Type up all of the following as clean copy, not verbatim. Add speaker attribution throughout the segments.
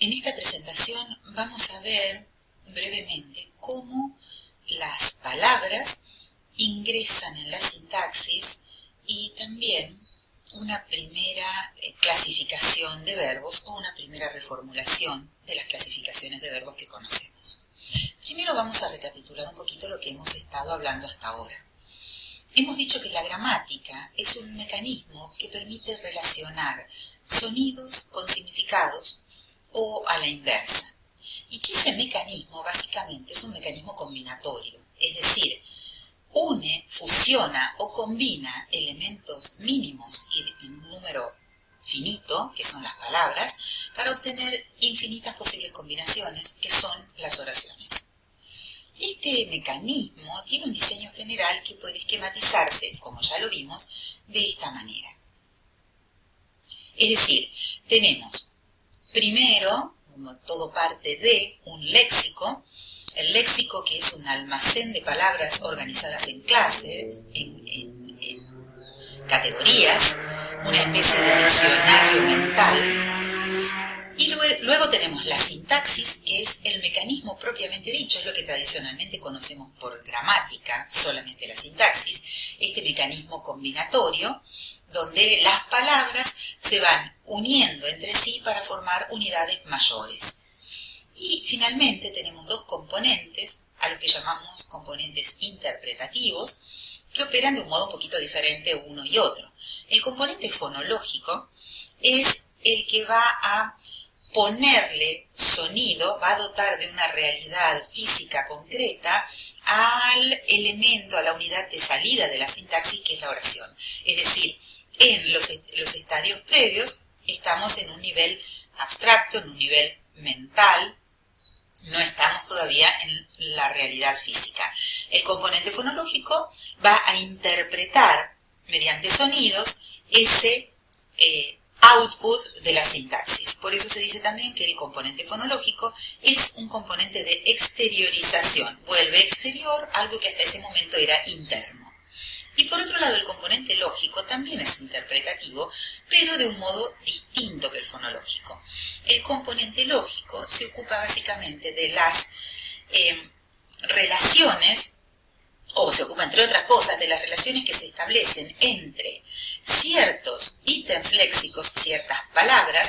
Speaker 1: En esta presentación vamos a ver brevemente cómo las palabras ingresan en la sintaxis y también una primera clasificación de verbos o una primera reformulación de las clasificaciones de verbos que conocemos. Primero vamos a recapitular un poquito lo que hemos estado hablando hasta ahora. Hemos dicho que la gramática es un mecanismo que permite relacionar sonidos con significados o a la inversa. Y que ese mecanismo básicamente es un mecanismo combinatorio, es decir, une, fusiona o combina elementos mínimos y en un número finito, que son las palabras, para obtener infinitas posibles combinaciones, que son las oraciones. Este mecanismo tiene un diseño general que puede esquematizarse, como ya lo vimos, de esta manera. Es decir, tenemos primero, como todo parte de un léxico, el léxico que es un almacén de palabras organizadas en clases, en categorías, una especie de diccionario mental. Y luego tenemos la sintaxis, que es el mecanismo propiamente dicho, es lo que tradicionalmente conocemos por gramática, solamente la sintaxis, este mecanismo combinatorio, donde las palabras se van uniendo entre sí para formar unidades mayores. Y finalmente tenemos dos componentes, a los que llamamos componentes interpretativos, que operan de un modo un poquito diferente uno y otro. El componente fonológico es el que va a ponerle sonido, va a dotar de una realidad física concreta al elemento, a la unidad de salida de la sintaxis, que es la oración. Es decir, en los estadios previos estamos en un nivel abstracto, en un nivel mental, no estamos todavía en la realidad física. El componente fonológico va a interpretar mediante sonidos ese output de la sintaxis. Por eso se dice también que el componente fonológico es un componente de exteriorización. Vuelve exterior algo que hasta ese momento era interno. Y por otro lado, el componente lógico también es interpretativo, pero de un modo distinto que el fonológico. El componente lógico se ocupa básicamente de las relaciones, o se ocupa, entre otras cosas, de las relaciones que se establecen entre ciertos ítems léxicos, ciertas palabras,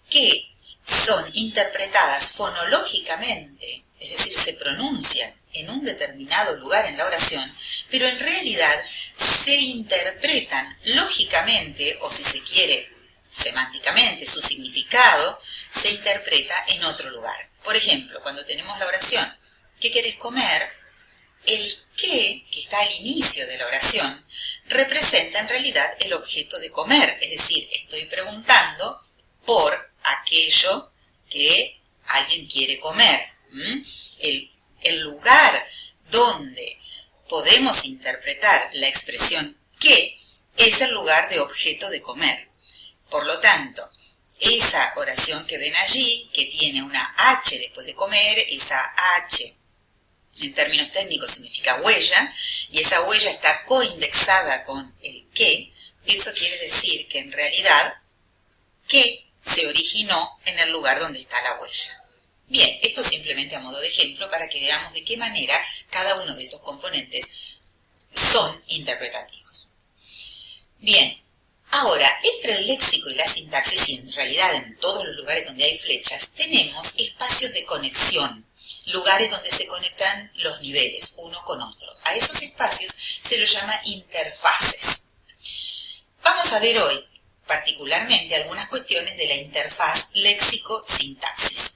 Speaker 1: que son interpretadas fonológicamente, es decir, se pronuncian en un determinado lugar en la oración, pero en realidad se interpretan lógicamente, o si se quiere, semánticamente, su significado se interpreta en otro lugar. Por ejemplo, cuando tenemos la oración, ¿qué querés comer?, el qué, que está al inicio de la oración, representa en realidad el objeto de comer, es decir, estoy preguntando por aquello que alguien quiere comer. El lugar donde podemos interpretar la expresión qué es el lugar de objeto de comer. Por lo tanto, esa oración que ven allí, que tiene una H después de comer, esa H en términos técnicos significa huella, y esa huella está coindexada con el qué, eso quiere decir que en realidad qué se originó en el lugar donde está la huella. Bien, esto simplemente a modo de ejemplo para que veamos de qué manera cada uno de estos componentes son interpretativos. Bien, ahora, entre el léxico y la sintaxis, y en realidad en todos los lugares donde hay flechas, tenemos espacios de conexión, lugares donde se conectan los niveles uno con otro. A esos espacios se los llama interfaces. Vamos a ver hoy particularmente algunas cuestiones de la interfaz léxico-sintaxis,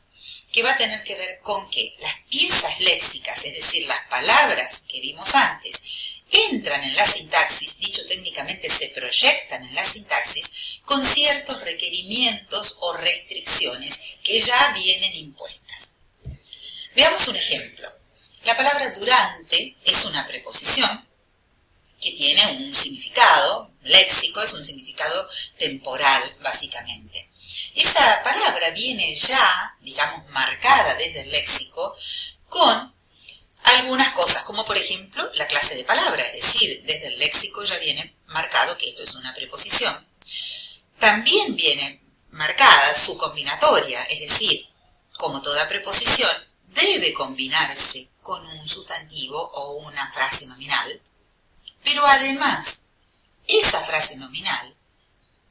Speaker 1: que va a tener que ver con que las piezas léxicas, es decir, las palabras que vimos antes, entran en la sintaxis, dicho técnicamente se proyectan en la sintaxis, con ciertos requerimientos o restricciones que ya vienen impuestas. Veamos un ejemplo. La palabra durante es una preposición que tiene un significado léxico, es un significado temporal, básicamente. Esa palabra viene ya, digamos, marcada desde el léxico con algunas cosas, como por ejemplo la clase de palabra, es decir, desde el léxico ya viene marcado que esto es una preposición. También viene marcada su combinatoria, es decir, como toda preposición, debe combinarse con un sustantivo o una frase nominal, pero además, esa frase nominal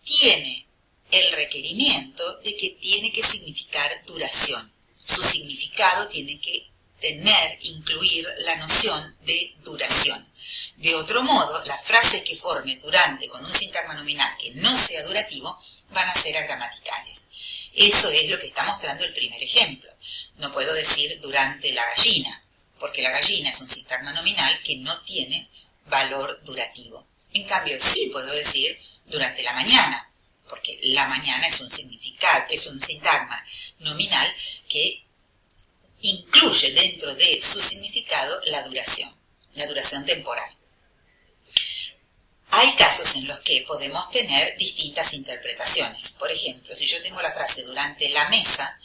Speaker 1: tiene el requerimiento de que tiene que significar duración. Su significado tiene que incluir la noción de duración. De otro modo, las frases que forme durante con un sintagma nominal que no sea durativo van a ser agramaticales. Eso es lo que está mostrando el primer ejemplo. No puedo decir durante la gallina, porque la gallina es un sintagma nominal que no tiene valor durativo. En cambio, sí puedo decir durante la mañana, porque la mañana es un sintagma nominal que incluye dentro de su significado la duración temporal. Hay casos en los que podemos tener distintas interpretaciones. Por ejemplo, si yo tengo la frase durante la mesa,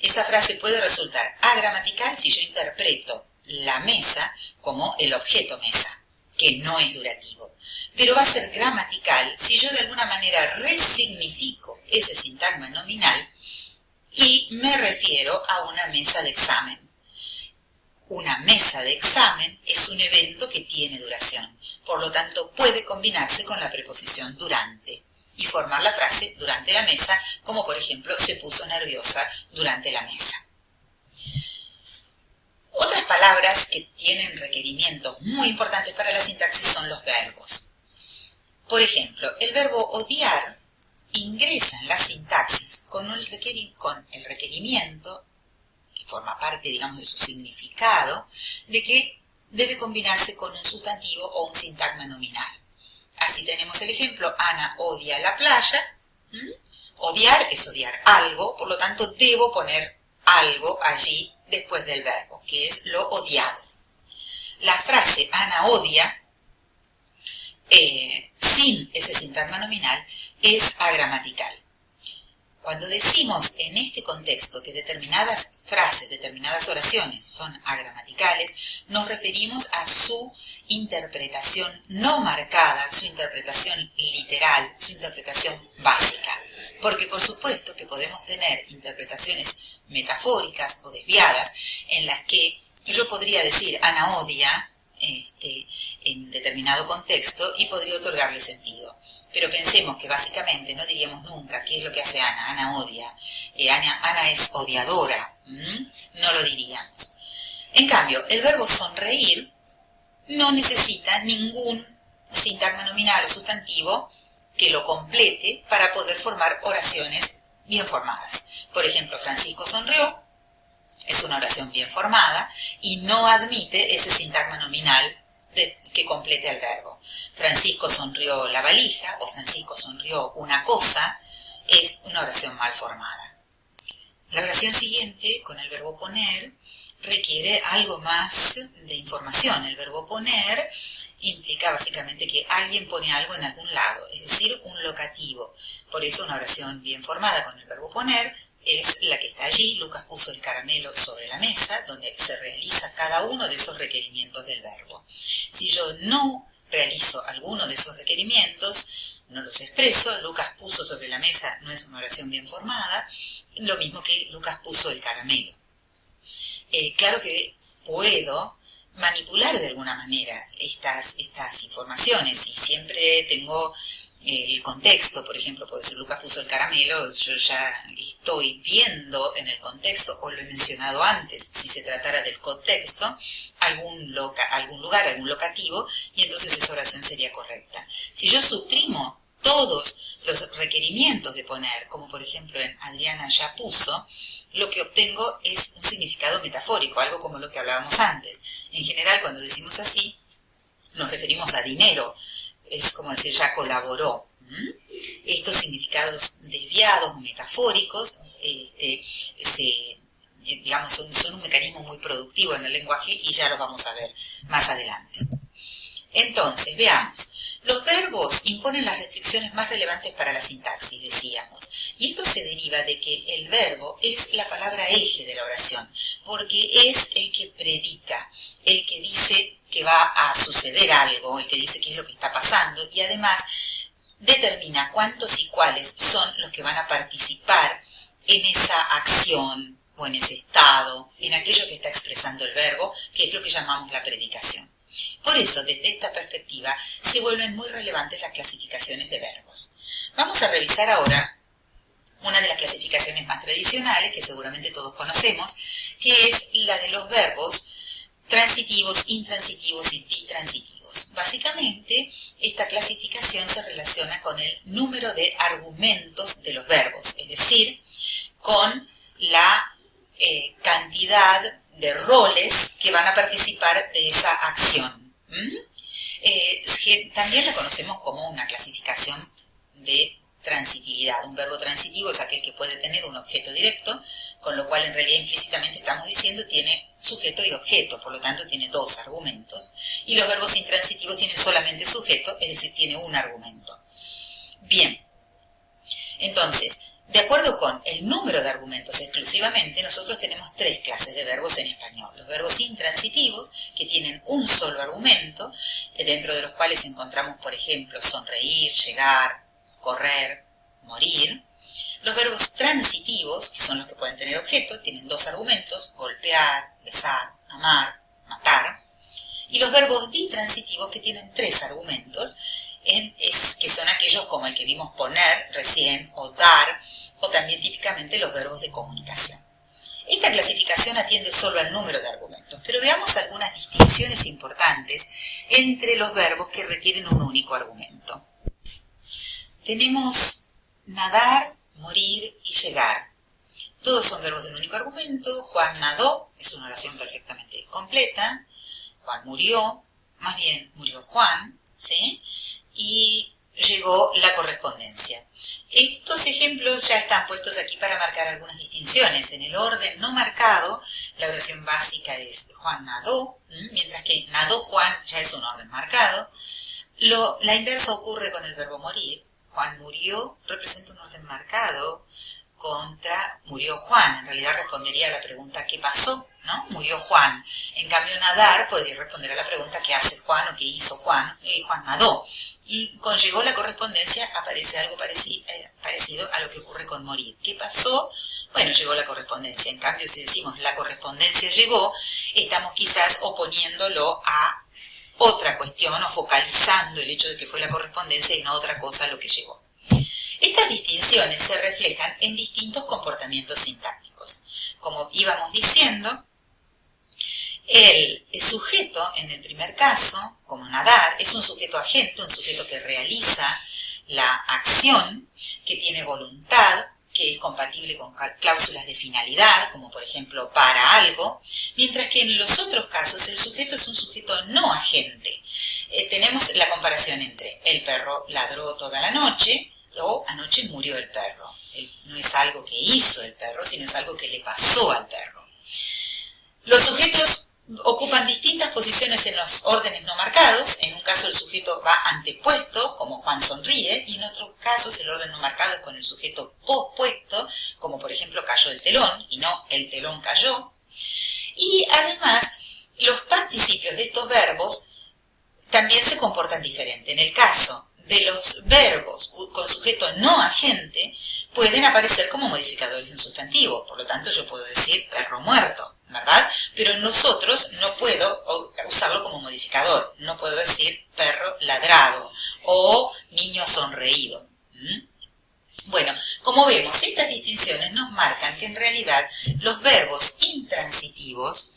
Speaker 1: esa frase puede resultar agramatical si yo interpreto la mesa como el objeto mesa, que no es durativo. Pero va a ser gramatical si yo de alguna manera resignifico ese sintagma nominal y me refiero a una mesa de examen. Una mesa de examen es un evento que tiene duración, por lo tanto puede combinarse con la preposición durante y formar la frase durante la mesa, como por ejemplo se puso nerviosa durante la mesa. Otras palabras que tienen requerimientos muy importantes para la sintaxis son los verbos. Por ejemplo, el verbo odiar ingresa en la sintaxis con el requerimiento, que forma parte, digamos, de su significado, de que debe combinarse con un sustantivo o un sintagma nominal. Así tenemos el ejemplo, Ana odia la playa. Odiar es odiar algo, por lo tanto debo poner algo allí después del verbo, que es lo odiado. La frase Ana odia, sin ese sintagma nominal, es agramatical. Cuando decimos en este contexto que determinadas frases, determinadas oraciones son agramaticales, nos referimos a su interpretación no marcada, su interpretación literal, su interpretación básica. Porque por supuesto que podemos tener interpretaciones metafóricas o desviadas en las que yo podría decir Ana odia en determinado contexto y podría otorgarle sentido. Pero pensemos que básicamente no diríamos nunca qué es lo que hace Ana. Ana odia. Ana es odiadora. No lo diríamos. En cambio, el verbo sonreír no necesita ningún sintagma nominal o sustantivo que lo complete para poder formar oraciones bien formadas. Por ejemplo, Francisco sonrió. Es una oración bien formada y no admite ese sintagma nominal que complete al verbo. Francisco sonrió la valija o Francisco sonrió una cosa es una oración mal formada. La oración siguiente, con el verbo poner, requiere algo más de información. El verbo poner implica básicamente que alguien pone algo en algún lado, es decir, un locativo. Por eso una oración bien formada con el verbo poner es la que está allí. Lucas puso el caramelo sobre la mesa, donde se realiza cada uno de esos requerimientos del verbo. Si yo no realizo alguno de esos requerimientos, no los expreso, Lucas puso sobre la mesa no es una oración bien formada, lo mismo que Lucas puso el caramelo. Claro que puedo manipular de alguna manera estas informaciones y siempre tengo el contexto. Por ejemplo, puede ser Lucas puso el caramelo, yo ya estoy viendo en el contexto, o lo he mencionado antes, si se tratara del contexto, algún lugar, algún locativo, y entonces esa oración sería correcta. Si yo suprimo todos los requerimientos de poner, como por ejemplo en Adriana ya puso, lo que obtengo es un significado metafórico, algo como lo que hablábamos antes. En general, cuando decimos así, nos referimos a dinero. Es como decir, ya colaboró. Estos significados desviados, metafóricos, digamos, son un mecanismo muy productivo en el lenguaje y ya lo vamos a ver más adelante. Entonces, veamos. Los verbos imponen las restricciones más relevantes para la sintaxis, decíamos. Y esto se deriva de que el verbo es la palabra eje de la oración, porque es el que predica, el que dice que va a suceder algo, el que dice qué es lo que está pasando, y además determina cuántos y cuáles son los que van a participar en esa acción o en ese estado, en aquello que está expresando el verbo, que es lo que llamamos la predicación. Por eso, desde esta perspectiva, se vuelven muy relevantes las clasificaciones de verbos. Vamos a revisar ahora una de las clasificaciones más tradicionales, que seguramente todos conocemos, que es la de los verbos transitivos, intransitivos y ditransitivos. Básicamente, esta clasificación se relaciona con el número de argumentos de los verbos, es decir, con la cantidad de roles que van a participar de esa acción. También la conocemos como una clasificación de transitividad. Un verbo transitivo es aquel que puede tener un objeto directo, con lo cual en realidad implícitamente estamos diciendo tiene sujeto y objeto, por lo tanto tiene dos argumentos. Y los verbos intransitivos tienen solamente sujeto, es decir, tiene un argumento. Bien, entonces, de acuerdo con el número de argumentos exclusivamente, nosotros tenemos tres clases de verbos en español. Los verbos intransitivos, que tienen un solo argumento, dentro de los cuales encontramos, por ejemplo, sonreír, llegar, correr, morir. Los verbos transitivos, que son los que pueden tener objeto, tienen dos argumentos, golpear, besar, amar, matar. Y los verbos ditransitivos, que tienen tres argumentos, que son aquellos como el que vimos poner recién, o dar, o también típicamente los verbos de comunicación. Esta clasificación atiende solo al número de argumentos, pero veamos algunas distinciones importantes entre los verbos que requieren un único argumento. Tenemos nadar, morir y llegar. Todos son verbos de un único argumento. Juan nadó, es una oración perfectamente completa. Juan murió, más bien murió Juan, ¿sí? Y llegó la correspondencia. Estos ejemplos ya están puestos aquí para marcar algunas distinciones. En el orden no marcado, la oración básica es Juan nadó, mientras que nadó Juan ya es un orden marcado. La inversa ocurre con el verbo morir. Juan murió representa un orden marcado contra murió Juan. En realidad respondería a la pregunta ¿qué pasó? ¿No? Murió Juan. En cambio, nadar podría responder a la pregunta ¿qué hace Juan o qué hizo Juan? Juan nadó. Con llegó la correspondencia aparece algo parecido a lo que ocurre con morir. ¿Qué pasó? Bueno, llegó la correspondencia. En cambio, si decimos la correspondencia llegó, estamos quizás oponiéndolo a otra cuestión o focalizando el hecho de que fue la correspondencia y no otra cosa a lo que llegó. Estas distinciones se reflejan en distintos comportamientos sintácticos. Como íbamos diciendo, el sujeto, en el primer caso, como nadar, es un sujeto agente, un sujeto que realiza la acción, que tiene voluntad, que es compatible con cláusulas de finalidad, como por ejemplo para algo, mientras que en los otros casos el sujeto es un sujeto no agente. Tenemos la comparación entre el perro ladró toda la noche o anoche murió el perro. No es algo que hizo el perro, sino es algo que le pasó al perro. Los sujetos ocupan distintas posiciones en los órdenes no marcados. En un caso el sujeto va antepuesto, como Juan sonríe, y en otros casos el orden no marcado es con el sujeto pospuesto, como por ejemplo cayó el telón, y no el telón cayó. Y además, los participios de estos verbos también se comportan diferente. En el caso de los verbos con sujeto no agente, pueden aparecer como modificadores en sustantivo. Por lo tanto, yo puedo decir perro muerto, ¿verdad? Pero en los otros no puedo usarlo como modificador. No puedo decir perro ladrado o niño sonreído. Bueno, como vemos, estas distinciones nos marcan que en realidad los verbos intransitivos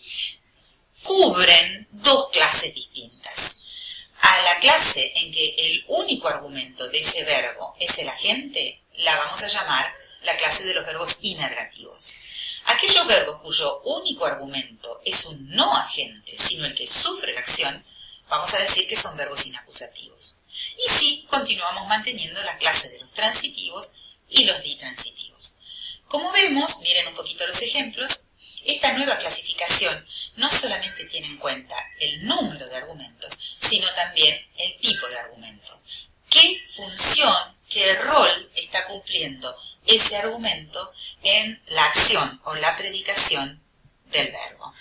Speaker 1: cubren dos clases distintas. A la clase en que el único argumento de ese verbo es el agente, la vamos a llamar la clase de los verbos inergativos. Aquellos verbos cuyo único argumento es un no agente, sino el que sufre la acción, vamos a decir que son verbos inacusativos. Y sí, continuamos manteniendo la clase de los transitivos y los ditransitivos. Como vemos, miren un poquito los ejemplos, esta nueva clasificación no solamente tiene en cuenta el número de argumentos, sino también el tipo de argumentos. ¿Qué función, qué rol está cumpliendo ese argumento en la acción o la predicación del verbo?